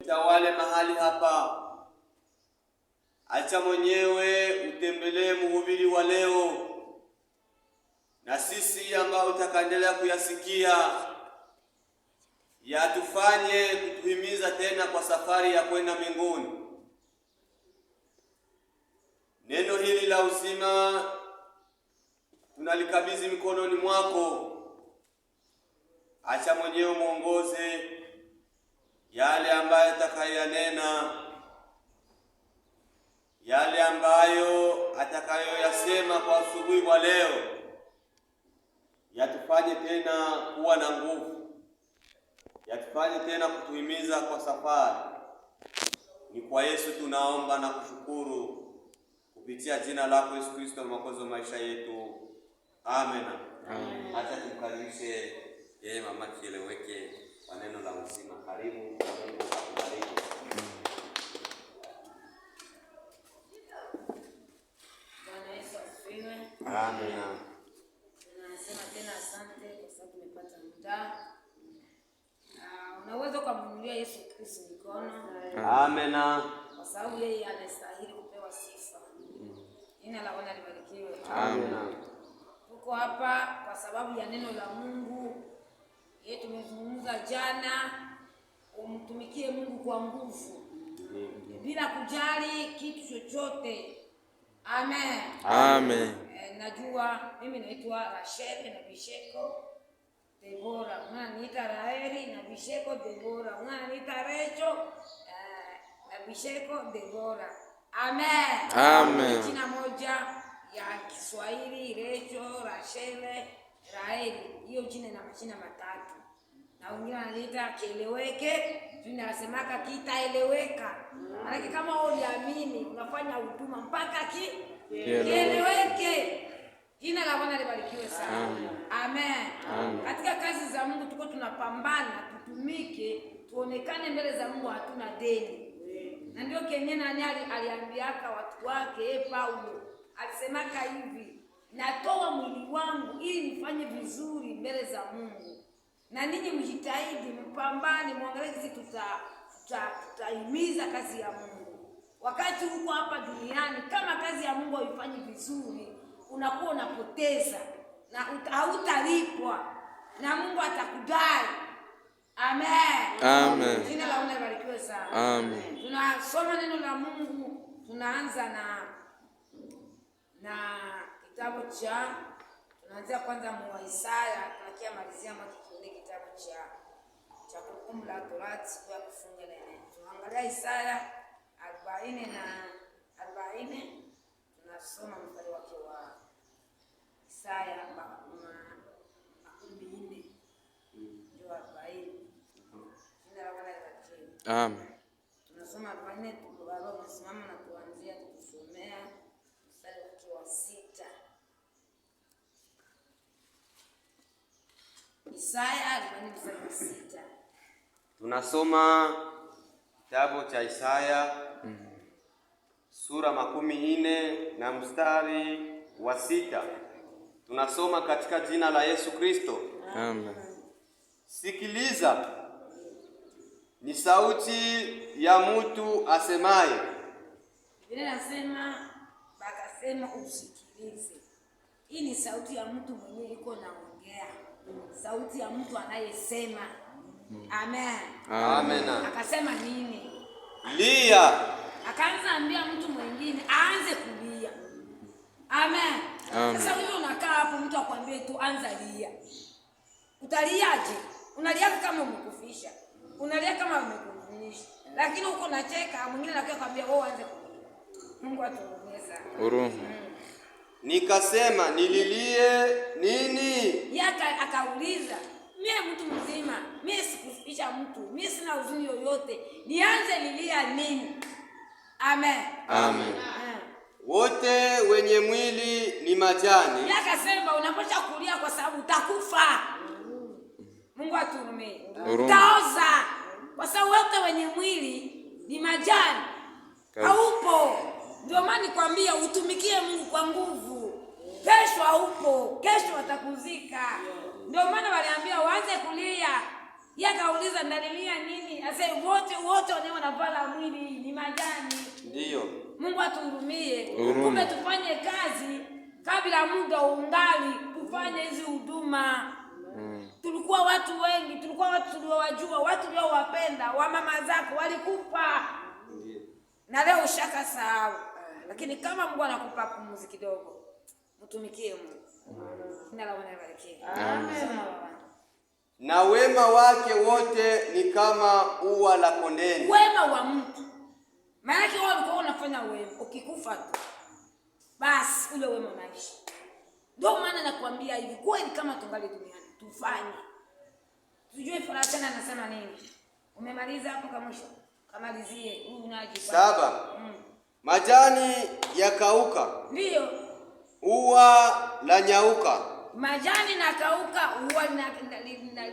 utawale mahali hapa. Acha mwenyewe utembelee mhubiri wa leo, na sisi ambao utakaendelea kuyasikia yatufanye kutuhimiza tena kwa safari ya kwenda mbinguni. Neno hili la uzima tunalikabidhi mikononi mwako. Acha mwenyewe muongoze yale ambayo atakayanena, yale ambayo atakayoyasema kwa asubuhi wa leo, yatufanye tena kuwa na nguvu, yatufanye tena kutuhimiza kwa safari. Ni kwa Yesu tunaomba na kushukuru, kupitia jina lako Yesu Kristo, mwokozi wa maisha yetu. Amen. Amen. Acha tumkaribishe yeye mama Kieleweke kwa neno la uzima. Karibu. Mungu akubariki. Bwana Yesu asifiwe. Amen. Tunasema tena asante kwa sababu tumepata muda. Unaweza kumnunulia Yesu Kristo mikono. Amen. Kwa sababu yeye anastahili kupewa sifa. Jina la Bwana libarikiwe. Amen. Tuko hapa kwa sababu ya neno la Mungu. Yeye tumezungumza jana, umtumikie Mungu kwa nguvu, bila kujali kitu chochote. Amen. Amen. Najua mimi naitwa Rachel na Bisheko Debora. Unaniita Raheli na Bisheko Debora. Unaniita Recho na Bisheko Debora. Amen. Amen. Jina moja ya Kiswahili, Recho, Rachel, Raheli. Hiyo jina ina majina matatu. Na wengine wananiita Kieleweke, tunasemaka kitaeleweka. Maana kama wewe uliamini unafanya huduma mpaka kieleweke. Jina la Bwana libarikiwe sana. Amen. Amen. Katika kazi za Mungu tuko tunapambana, tutumike, tuonekane mbele za Mungu hatuna deni. Na ndio kenye nani aliambiaka watu wake, Paulo alisemaka hivi, natoa mwili wangu ili nifanye vizuri mbele za Mungu. Na ninyi mjitahidi, mpambane, muangalie sisi tutahimiza kazi ya Mungu. Wakati huko hapa duniani, kama kazi ya Mungu haifanyi vizuri, unakuwa unapoteza na hautalipwa na Mungu atakudai. Amen. Amen. Jina la Bwana libarikiwe sana. Amen. Tunasoma neno la Mungu, tunaanza na kitabu cha, tunaanzia kwanza mwa Isaya, tunakia malizia kile kitabu cha Kumbukumbu la Torati siku ya kufunga na neno. Tunaangalia Isaya 40 tunasoma mstari wake wa Isaya 40 ndio 40. Jina la Bwana libarikiwe. Amen. Tunasoma 40, baba unasimama na kuanzia kusomea mstari wake wa 6. Isaya 40 mstari wa 6. Tunasoma kitabu cha Isaya sura 40 na mstari wa 6. Tunasoma katika jina la Yesu Kristo. Amen. Sikiliza, ni sauti ya mtu asemaye. Biblia inasema bakasema usikilize. Hii ni sauti ya mtu mwenyewe iko naongea. Sauti ya mtu anayesema. Amen. Amen. Akasema nini? Lia. Akaanza ambia mtu mwingine aanze kulia. Amen. Sasa wewe unakaa hapo, mtu akwambie tu anza lia. Utaliaje? Unalia kama umekufisha. Unalia kama umekufunisha. Lakini uko unacheka, mwingine anakwambia wewe anze kulia. Mungu atuhurumie sana. Huruma. Nikasema nililie nini? Yeye akauliza, mimi mtu mzima, mimi sikufisha mtu, mimi sina huzuni yoyote, nianze lilia nini? Amen. Amen. Wote wenye mwili ni majani. Yeye akasema unapaswa kulia kwa sababu utakufa. Mungu atuhurumie. Utaoza kwa sababu wote wenye mwili ni majani. Haupo. Ndio maana nikwambia utumikie Mungu kwa nguvu. Kesho haupo, kesho watakuzika. Ndio maana waliambia uanze kulia Yeye kauliza ndalilia nini? Ase wote wanavala mwili ni majani. Ndiyo. Mungu atuhurumie. Kumbe tufanye kazi kabla muda ungali, tufanye hizi huduma. Tulikuwa watu wengi, tulikuwa watu tuliowajua, watu tuliowapenda, wa mama zako walikufa. Na leo ushaka sahau. Lakini kama Mungu anakupa pumzi kidogo, mtumikie Mungu. Jina la Bwana libarikiwe. Amen. Na wema wake wote ni kama ua la kondeni. Wema wa mtu. Maana yake wewe ulikuwa unafanya wema, ukikufa tu basi ule wema unaishi. Ndio maana nakwambia hivi, kweli kama tungali duniani tufanye. Tujue Farasana anasema nini. Umemaliza hapo kama mwisho? Kamalizie. Huyu unaji 7. Majani yakauka. Ndio. Ua la nyauka. Majani na kauka, ua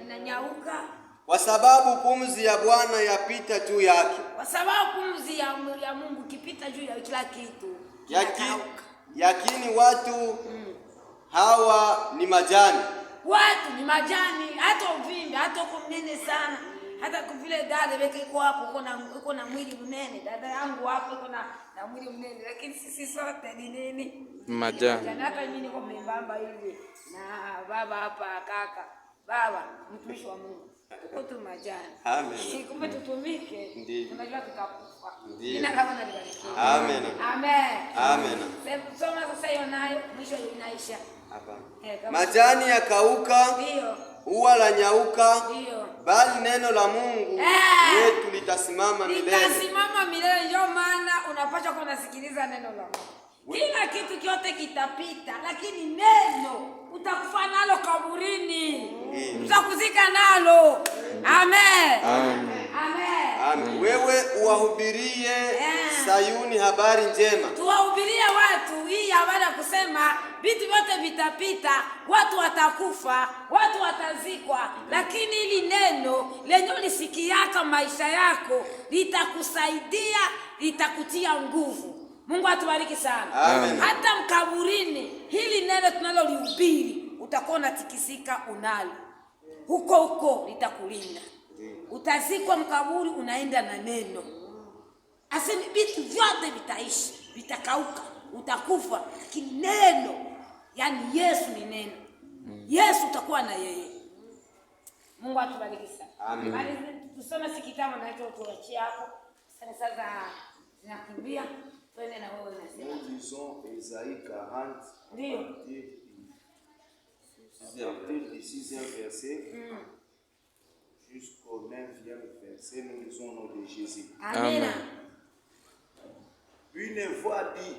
na nyauka. Kwa sababu pumzi ya Bwana yapita juu yake. Kwa sababu pumzi ya Mungu kipita juu ya kila kitu. Yakini watu hawa ni majani. Watu ni majani, hata uvimbe, hata uko mnene sana. Hata kuvile dada weke iko hapo uko na mwili mnene. Dada yangu hapo iko na mwili mnene, lakini sisi sote ni nini? Majani. Hata mimi niko membamba hivi na baba hapa kaka. Baba, mtumishi wa Mungu. Tuko tu majani. Amen. Kumbe tutumike. Tunajua tutakufa. Jina la Bwana libarikiwe. Amen. Amen. Amen. Soma sasa hiyo nayo mwisho inaisha. Hapa. Majani yakauka. Ndio. Ua la nyauka. Ndio. Bali neno la Mungu wetu litasimama milele. Litasimama milele, ndio maana unapaswa kuwa unasikiliza neno la Mungu. Kila kitu kyote kitapita, lakini neno utakufa nalo kaburini. Utakuzika nalo. Amen. Amen. Amen. Amen. Wewe uwahubirie Sayuni habari njema. Tuwahubirie watu hii habari ya kusema vitu vyote vitapita, watu watakufa, watu watazikwa, lakini hili neno lenye ulisikiaka maisha yako litakusaidia, litakutia nguvu. Mungu atubariki sana. Amen. Hata mkaburini hili neno tunalolihubiri utakuwa unatikisika unalo. Huko litakulinda. Utazikwa mkaburi unaenda na neno. Asemi vitu vyote vitaishi, vitakauka, utakufa, lakini neno, yani Yesu ni neno. Yesu utakuwa na yeye. Mungu atubariki sana. Amen. Bali tusome sikitamo na hicho tuachie hapo. Sasa zinakimbia. Twende na wewe unasema. Nous lisons Ésaïe 40. Ndio. À partir du 6e verset jusqu'au 9e verset, nous lisons au nom de Jésus. Amen. Une voix dit,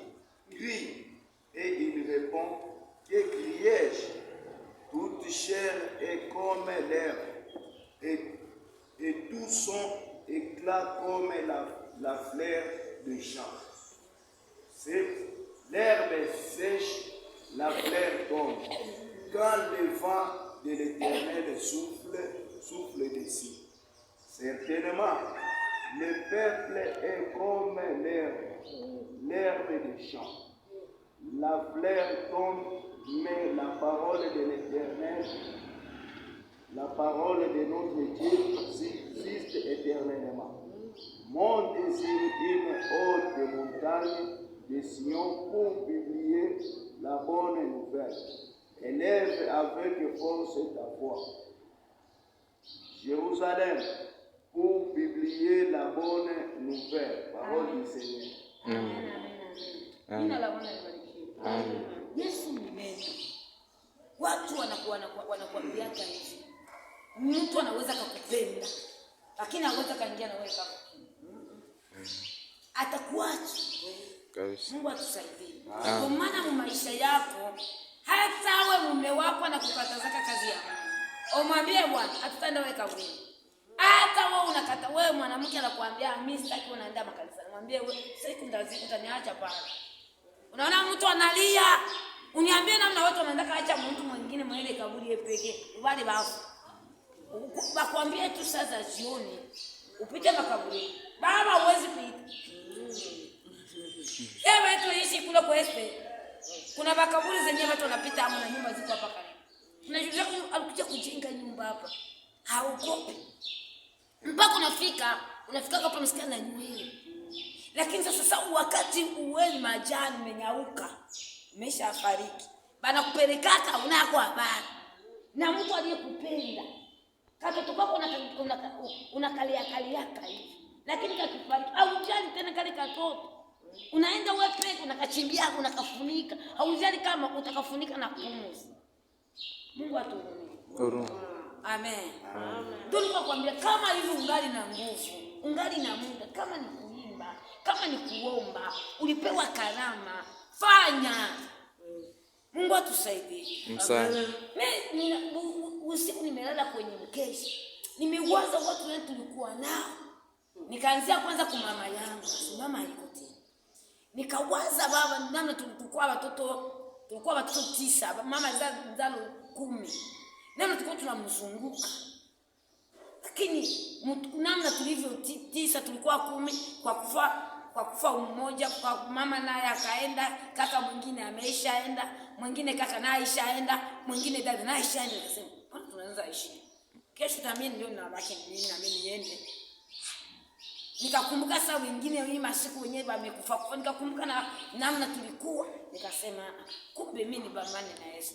crie, et il répond, que criai-je? Toute chair est comme l'herbe, et tout son éclat comme la fleur de champ. L'herbe est sèche, la fleur tombe. Quand le vent de l'Éternel souffle dessus. Certainement, le peuple est comme l'herbe des champs. La fleur tombe, mais la parole de l'Éternel, la parole de notre Dieu subsiste éternellement. Mon désir une haute montagne de Sion pour publier la bonne nouvelle. Élève avec force ta voix. Jérusalem, pour publier la bonne nouvelle. Parole du Seigneur. Jina la Bwana libarikiwe. Yesu ni neno. Watu wanakuambia hivi. Mtu anaweza kukupenda, lakini hawezi kaingia na wewe kama. Atakuacha. Mungu atusaidie. Kwa maana maisha yako hata wewe mume wako anakukatazaka kazi yako. Umwambie Bwana, hatutaenda wewe kaburini. Hata wewe unakata, wewe mwanamke anakuambia mimi sitaki unaenda makanisani. Mwambie wewe siku ndazika utaniacha pale. Unaona mtu analia, uniambie namna watu wanaenda kaacha mtu mwingine mwele kaburi yeye pekee. Wale bafu. Bakwambie tu sasa jioni upite makaburi. Baba huwezi kuita. Ewe tuishi kule kwa Espe. Kuna makaburi zenyewe watu wanapita hapo na nyumba ziko hapa karibu. Tunajua alikuja kujenga nyumba hapa. haukopi mpaka unafika hapa msikia na nywele. Lakini sasa wakati uweni majani umenyauka, umeshafariki, bana kupelekaka unako habari na mtu aliyekupenda katoto kako unakalia hivi, lakini kakifariki haujali tena kale katoto, unaenda wewe peke unakachimbia unakafunika, haujali kama utakafunika na pumzi. Mungu atuhurumie. Amen. Tulikuwa kwambia kama hivi ungali na nguvu, ungali na muda, kama ni kuimba, kama ni kuomba, ulipewa karama, fanya. Mungu atusaidie. Usiku nimelala kwenye mkesha, nimewaza watu wetu tulikuwa nao. Nikaanzia kwanza kwa mama yangu, mama yuko tena. Nikawaza baba, namna tulikuwa watoto 9, mama zalo 10. Namna tulikuwa tunamzunguka. Lakini namna tulivyo 9 tulikuwa 10 kwa kufa mmoja, kwa mama naye akaenda, kaka mwingine ameishaenda, mwingine kaka naye aishaenda, mwingine dada naye aishaenda. Nikasema, "Mbona tunaanza ishi? Kesho tamini ndio ninabaki mimi na mimi niende." Nikakumbuka saa wengine hii masiku wenyewe wamekufa. Nikakumbuka na namna tulikuwa. Nikasema, kumbe mimi ni bambane na Yesu.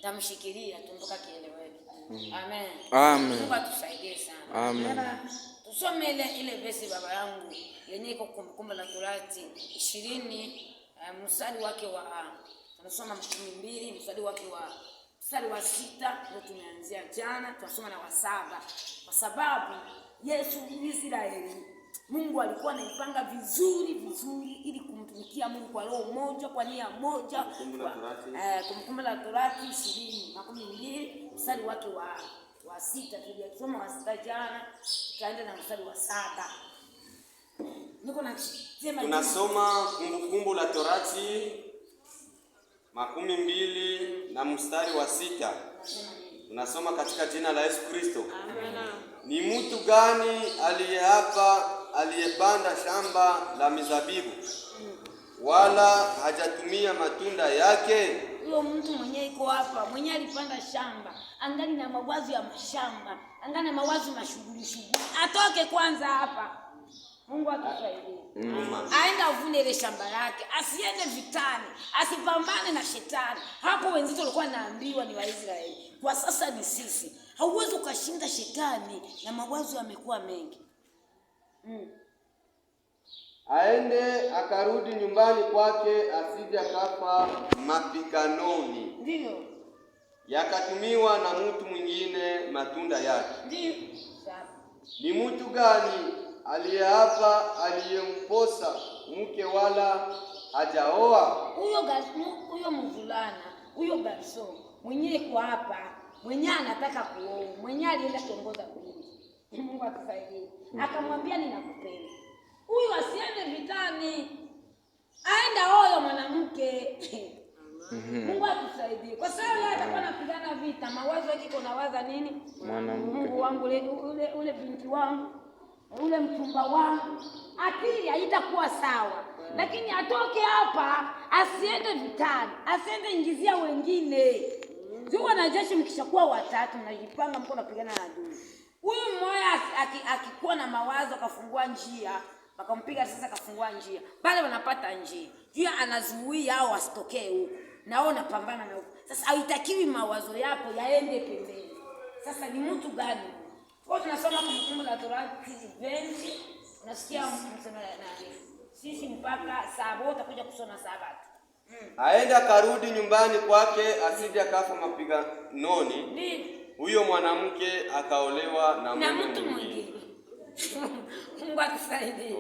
Tamshikilia tumbuka kieleweke. Amen. Amen. Mungu atusaidie sana. Amen. Tusome ile verse baba yangu yenye iko Kumbukumbu la Torati 20 mstari wake wa tunasoma 12 mstari wake wa mstari wa 6 ndio tumeanzia jana, tunasoma na wa 7. Kwa sababu Yesu Israeli Mungu alikuwa anaipanga vizuri ili kumtumikia Mungu kwa roho moja, kwa nia moja. Kumbukumbu la Torati 20:12 mstari wake wa 6 tulisoma wa 6 jana, tukaenda na mstari wa 7. Niko nasema tunasoma Kumbukumbu la Torati 20 na mstari wa 6. Tunasoma katika jina la Yesu Kristo. Amen. Ni mtu gani aliyepanda shamba la mizabibu wala hajatumia matunda yake? Huyo mtu mwenye iko hapa, mwenye alipanda shamba, angali na mawazo ya mashamba, angali na mawazo na shughuli. Atoke kwanza hapa. Mungu atusaidie. Aenda uvune ile shamba lake, asiende vitani, asipambane na shetani. Hapo wenzito walikuwa naambiwa ni Waisraeli. Kwa sasa ni sisi. Hauwezi ukashinda shetani na mawazo yamekuwa mengi. Aende akarudi nyumbani kwake, asije akafa mapiganoni. Ndio. Yakatumiwa na mtu mwingine matunda yake. Ndio. Ni mtu gani aliyemposa mke wala hajaoa? Huyo mvulana, huyo garso mwenyewe kwa hapa, mwenyewe anataka kuoa, mwenyewe alienda kuongoza kuingi. Mungu atusaidie. Akamwambia ninakupenda. Huyu asiende vitani, aenda oyo mwanamke. Mungu atusaidie. Kwa sababu yeye atakuwa anapigana vita, mawazo yake iko nawaza nini? Mwanamke. Mungu wangu ule binti wangu, ule mchumba wangu, akili haitakuwa sawa. Lakini atoke hapa, asiende vitani, asiende ingizia wengine. Sio wanajeshi mkishakuwa watatu mnajipanga mko napigana na adui. Huyu mmoja akikuwa na mawazo akafungua njia, wakampiga sasa akafungua njia. Bale wanapata njia. Juu anazuia hao wasitokee huko. Nao napambana na huko. Sasa haitakiwi mawazo yako yaende pembeni. Sasa ni mtu gani? Kwa tunasoma Kumbukumbu la Torati 20, unasikia msema na sisi mpaka 7 utakuja kusoma 7 tu. Aenda karudi nyumbani kwake, asije akafa mapiganoni. Ndio. Huyo mwanamke akaolewa na mtu mwingine. Mungu atusaidie.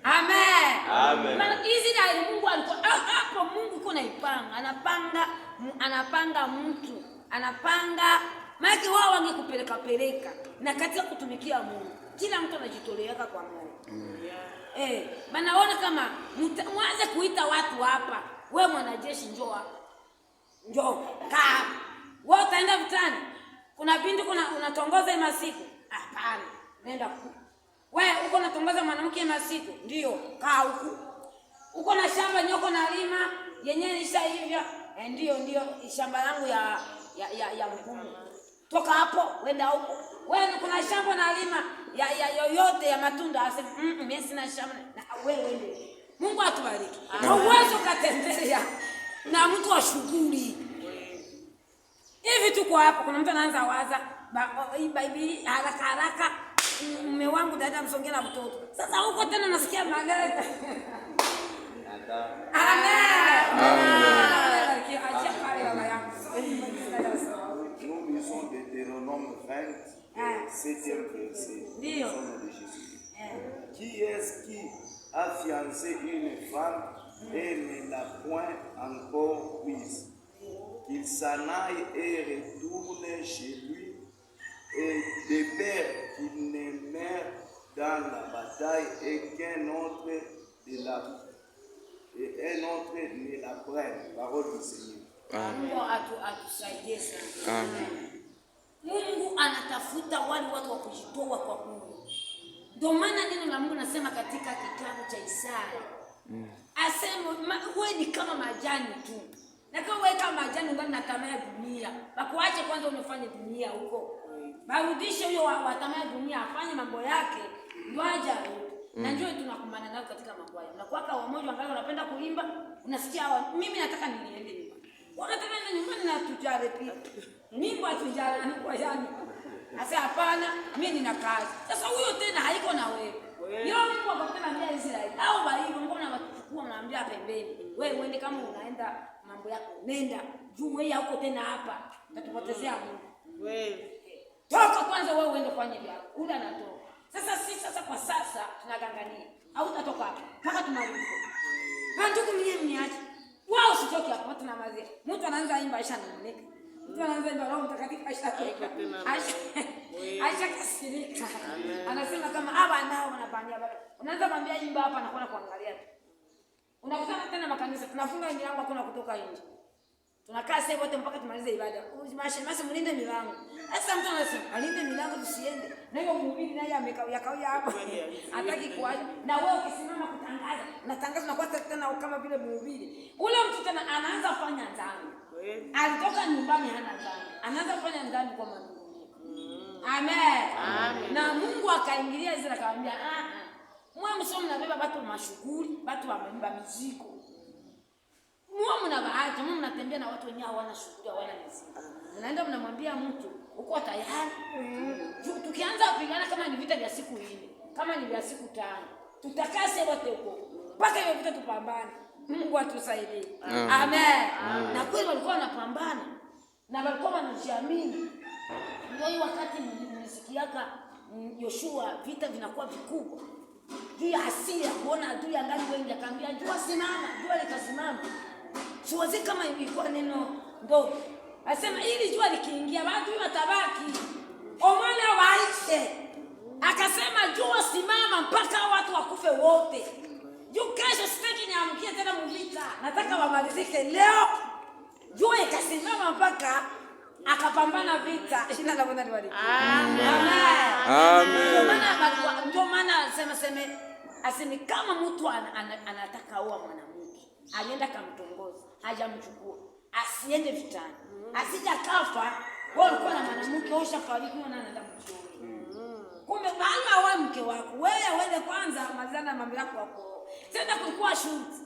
Amen. Amen. Maana Israeli Mungu alikuwa hapo, Mungu yuko naipanga, anapanga mtu, anapanga maana wao wangekupeleka na katika kutumikia Mungu. Kila mtu anajitoleaka kwa Mungu. Banaona kama mwanze kuita watu hapa, wewe mwanajeshi njoo kaa. Wewe utaenda vitani. Kuna binti unatongoza masiku? Hapana. Nenda wewe uko unatongoza mwanamke masiku? Ndio, kaa huku. Uko na shamba nyoko na lima yenyewe isha hivyo? Ndio shamba langu ya mkungu. toka hapo wenda huko. Wewe kuna shamba na lima ya yoyote ya matunda asema mimi sina shamba na wewe wende. Mungu atubariki. Kwa uwezo katembea na mtu wa shughuli. Hivi tuko hapo kuna mtu anaanza waza bibi haraka mume wangu dada msongea na mtoto. Sasa huko tena nasikia magari. Nous lisons Deutéronome 20, 7e verset. Au nom de Jésus. Qui est-ce qui a fiancé une femme et ne l'a point encore prise? Qu'il s'en aille et retourne chez lui, et de peur qu'il ne meure dans la bataille et qu'un autre ne la prenne. Parole du Seigneur. Mungu atusaidie sana. Amen. Mungu anatafuta wale watu wa kujitoa kwa Mungu. Ndio maana neno la Mungu nasema katika kitabu cha Isaya. Asema wewe ni kama majani tu. Na kama wewe kama majani ngani na tamaa ya dunia. Bakuache kwanza unafanya dunia huko. Barudishe huyo wa tamaa ya dunia afanye mambo yake. Waja na njoo tunakumbana nao katika makwaya. Unakuwa wamoja wangalau wanapenda kuimba, unasikia mimi nataka niende nyumbani. Wanataka nenda nyumbani na tujare pia. Nyimbo atujare na kwa yani. Asa hapana, mimi nina kazi. Sasa huyo tena haiko na wewe. Yeye Mungu akakutana na Israeli. Au bali mbona watuchukua mnaambia pembeni. Wewe uende kama unaenda mambo yako. Nenda. Juu wewe huko tena hapa. Utatupotezea Mungu. Wewe. Toka kwanza wewe uende fanye vyako. Ula natoka. Sasa kwa sasa tunagangania. Au utatoka hapa mpaka tumalize. Ndugu mniache. Wao usitoke hapa tunamalizia. Mtu anaanza imba Aisha anaoneka. Mtu anaanza imba Roho Mtakatifu Aisha kasirika. Anasema kama hapa nao wanapandia bado. Unaanza mwambia imba hapa na kwenda kuangalia. Unakutana tena makanisa tunafunga milango hakuna kutoka nje. Tunakaa sasa wote mpaka tumalize ibada. Mashemasi mlinde milango. Sasa mtu anasema alinde milango tusiende. Na hiyo mhubiri naye amekawia hapa. Hataki kuacha. Na wewe ukisimama kutangaza, unatangaza na kwa tena kama vile mhubiri. Ule mtu tena anaanza kufanya dhambi. Alitoka nyumbani hana dhambi. Anaanza kufanya dhambi kwa Mungu. Amen. Na Mungu akaingilia Israeli akamwambia mwa msomo mnabeba watu mashughuli, watu wamebeba mizigo. Mwa mnabaacha, mwa mnatembea na watu wenyewe hawana shughuli, hawana mizigo. Mnaenda mnamwambia mtu, uko tayari? Tukianza kupigana kama ni vita vya siku 4, kama ni vya siku 5, tutakase wote huko. Mpaka hiyo vita tupambane. Mungu atusaidie. Amen. Na kweli walikuwa wanapambana. Na walikuwa wanajiamini. Ndio wakati mlisikiaka Yoshua vita vinakuwa vikubwa. Juu ya hasira, kuona adui angali wengi akaambia jua simama, jua likasimama. Siwazi kama ilikuwa neno ndogo. Asema ili jua likiingia watu watabaki. Omana waishe. Akasema jua simama mpaka watu wakufe wote. Juu kesho sitaki niamkie tena mvita. Nataka wamalizike leo. Jua ikasimama mpaka akapambana vita. Jina la Bwana libariki. Amen. Ndio maana aseme kama mtu anataka oa mwanamke, alienda kamtongoza, hajamchukua, asiende vitani. Asija kafa, wewe ulikuwa na mwanamke ushafariki na anaenda mchukua. Kumbe bana wewe mke wako, wewe uende kwanza malizana mambo yako wako. Tena kulikuwa shuti.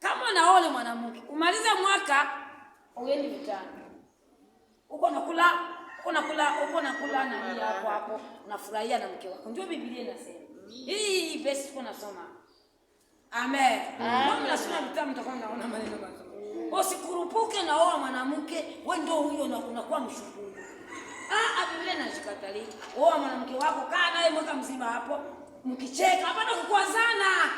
Kama unaoa mwanamke, umalize mwaka uende vitani. Uko nakula na mimi hapo unafurahia na mke wako. Ndio Biblia inasema. Hii basi tuko nasoma. Amen. Mama nasoma vitabu mtakuwa mnaona maneno mazuri. Usikurupuke na oa mwanamke, wewe ndio huyo unakuwa mshukuru. Biblia inashikatalia. Oa mwanamke wako, kaa naye mwaka mzima hapo, mkicheka, hapana kukwazana.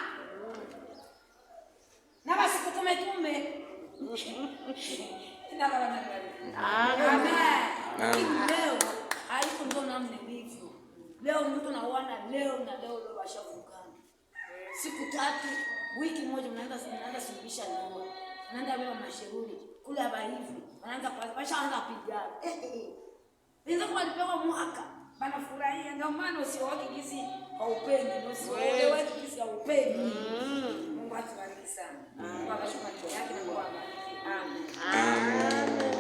Na basi kutume. Leo haiko ndo namna hivyo. Leo mtu anaoana leo na leo washafukana. Siku 3, wiki moja mnaenda suluhisha ndoa. Mnaenda beba mashauri kule hapa hivi. Wanaanza washaanza kupigana. Ndio kwa alipewa mwaka. Banafurahia ndio maana usioke kisi haupendi, usiolewe kisi haupendi. Mungu atubariki sana. Mungu akashuka yake na kwa amani. Amen.